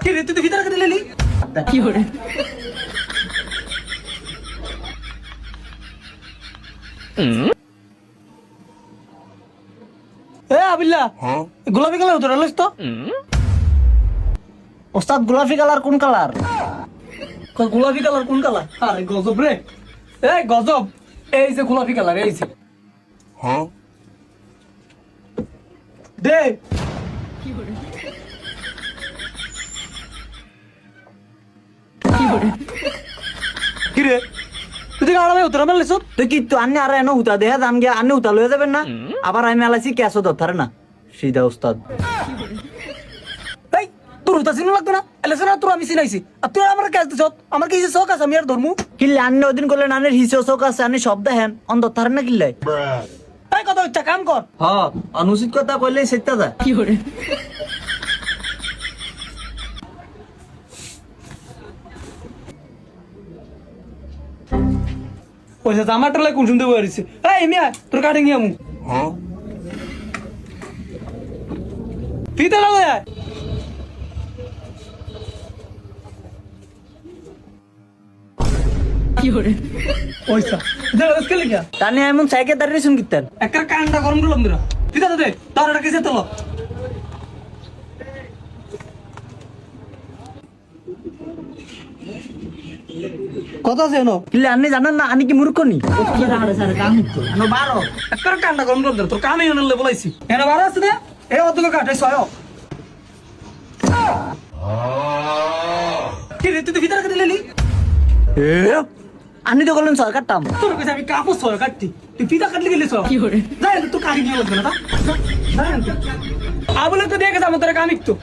কি রে তুই ভিতরে কেটে লেলি কি হরে এ আবিল্লা গোলাপি কালার ধরে লইস তো ওস্তাদ গোলাপি কালার কোন কালার? গোলাপি কালার কোন কালার? আরে গজব রে, এই গজব। এই যে গোলাপি কালার, এই যে দে কি হরে কি হরে কি রে তুই আড়ামে উতরা মেলিস। তুই কি তো আন্নে আর এনে হুতা দেখা দাম গিয়া আন্নে হুতা লয়ে যাবেন না? আবার আমি আলাইছি ক্যাশও ধরতারে না সিধা ওস্তাদ। এই তোর উতা চিনো লাগতো না? এলে না তোর আমি চিনাইছি, আর তুই আমার ক্যাশ দিছ। আমার কি শখ আছে আমি আর ধর্মু? কিল্লে আন্নে ওদিন করলেন আন্নের হিসেও চোখ আছে আন্নে সব দেখেন অন ধরতারে না কিল্লাই? এই কথা হচ্ছে কাম কর। হ্যাঁ অনুচিত কথা কইলেই সেটা যা। কি হরে পয়সা জামাটার লাগে কোন শুনতে পারিস? এই মিয়া তোর কাটে গিয়ে আমু ফিতে লাগো যায়। কি হরে পয়সা দেখ আজকে লিখা তানি এমন সাইকেল দাঁড়িয়ে শুন কিতেন একটা কান্ডা গরম দিলাম দিরা ফিতে দে তোর এটা কিসে তোলো কথা আছে এনো কিল্লে আন্নে জানেন না আমি কি মূর্খ নি? বারো একটা কান্ডা গরম দিলাম দিরা তোর কামে এনে বলাইছি এনে বারো আছে দে এই অতকে কাটে ছয় কি রে তুই ভিতরে কেটে লেলি আন্নি তো করলেন সরকারটাম তোর কাছে আমি কাপড় ছয় কাটতি তুই ফিতা কাটলি গেলি ছয় কি হরে যাই তোর কারি নিয়ে লাগবে না আবুলে তো দেখে যাবো তোর কামিক তো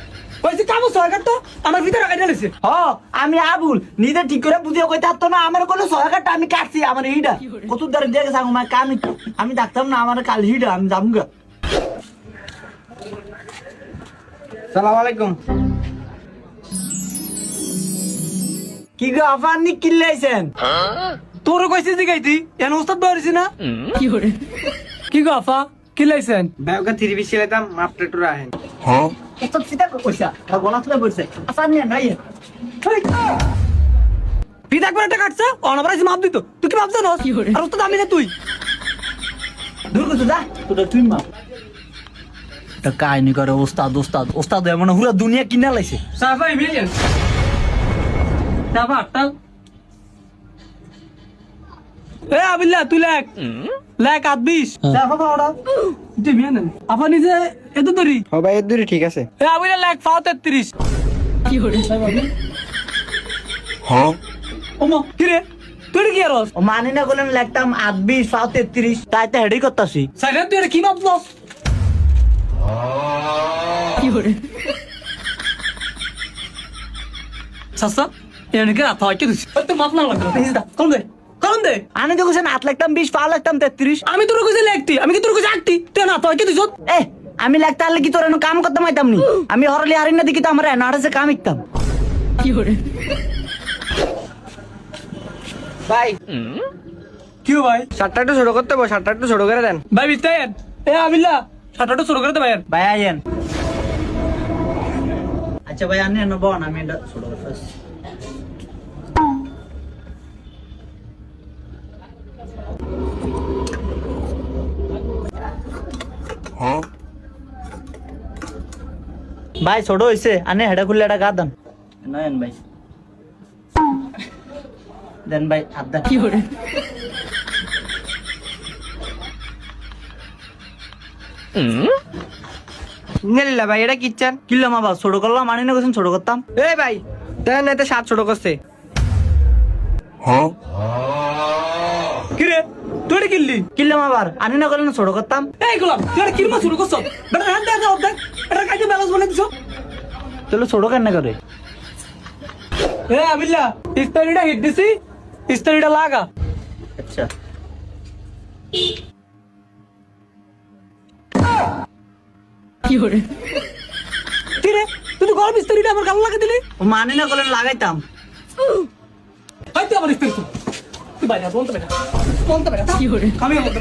বলছি কাপড় ছয় কাটতো আমার ভিতরে কেটে লেছে হ আমি আবুল নিজে ঠিক করে বুঝিয়ে কই থাকতো না আমার কোনো সরকারটা আমি কাটছি আমার এইটা কত দ্বারা দেখে যাবো আমার কাম আমি ডাকতাম না আমার কাল হিটা আমি যাবো। সালাম আলাইকুম কি গো আফা আন্নি কিল্লাইছেন? তোর কইছি জিগাইতি এন ওস্তাদ বাড়িছি না কি হরে কি গো আফা কি লাইছেন ব্যাগটা 3 পিস ছিলাম মাপটা একটু রাখেন। এত সিধা কইছা আর গলা তুলে পড়ছে আফা আন্নি নাই ফিতা করে একটা কাটছে অনবরাইছি মাপ দিত তুই কি মাপ জানোস কি করে? আর ওস্তাদ আমি না তুই দূর করতে যা তোটা তুই মা এটা কাহিনী করে ওস্তাদ ওস্তাদ ওস্তাদ এমন পুরো দুনিয়া কিনা লাইছে। সাফাই মিলিয়ন সাফা টাল এ আবিল্লা তুই লেখ লেখ 20 সাফা পাওড়া যে মিয়ান আপা নিজে এত দরি ও ভাই এর দূরে ঠিক আছে। এ আবিল্লা লেখ 33 কি হরে ওমা কি রে তুই কি আরস ও মানি না করলেন লাগতাম 28 33 তাই তো হেডি করতাছি। সাইরা তুই কি মাপ লস কি হরে সাসা এনে কে আতা কি দিছিস তুই মাপ না লাগলো প্লিজ দা কোন দে আমি তো কইছেন 8 লাগতাম 20 পা লাগতাম 33। আমি তোর কইছি লেখতি আমি কি তোর কইছি আটটি তুই না তুই কি দিছ এ আমি লাগতে আলে কি তোর এনে কাম করতে মাইতাম নি আমি হরলি হারিন না দেখি তো আমার এনাড়ে কাম ইকতাম। কি হরে ভাই কি ভাই শার্টটা একটু ছোট করতে বল, শার্টটা একটু ছোট করে দেন। ভাই বিস্তার এ আবিল্লা ছাটাটা শুরু করে দে ভাই ভাই আইয়েন। আচ্ছা ভাই আনে নেব না আমি এটা ছোট করতেছি। ভাই ছোট হইছে আনে হেডা খুললে এটা গা দেন নয়ন ভাই দেন ভাই হাত দেন। কি হরে নেলিলা ভাই এটা কি চান? কিল্লাম আবার ছোট করলাম আনি না কইছেন ছোট করতাম। এই ভাই দেন না এতে 7 ছোট করছে। কি রে তুই কিনলি কিল্লাম আবার আনি না করলেন ছোট করতাম। এই গোলাম তুই কি মা শুরু করছ বেটা হাত দে দাও দেখ এটা কাজে ব্যালেন্স বলে দিছ তাহলে ছোট কেন করে? এ আবিল্লা ইস্তারিটা হিট দিছি ইস্তারিটা লাগা আচ্ছা কি হরে কি রে তুই তো গরম ইস্তারিটা আমার গাল লাগা দিলি ও মানি না করলেন লাগাইতাম। হয়তো আবার ইস্তারি তুই বাইরে বলতে বেটা কি হরে আমি আমার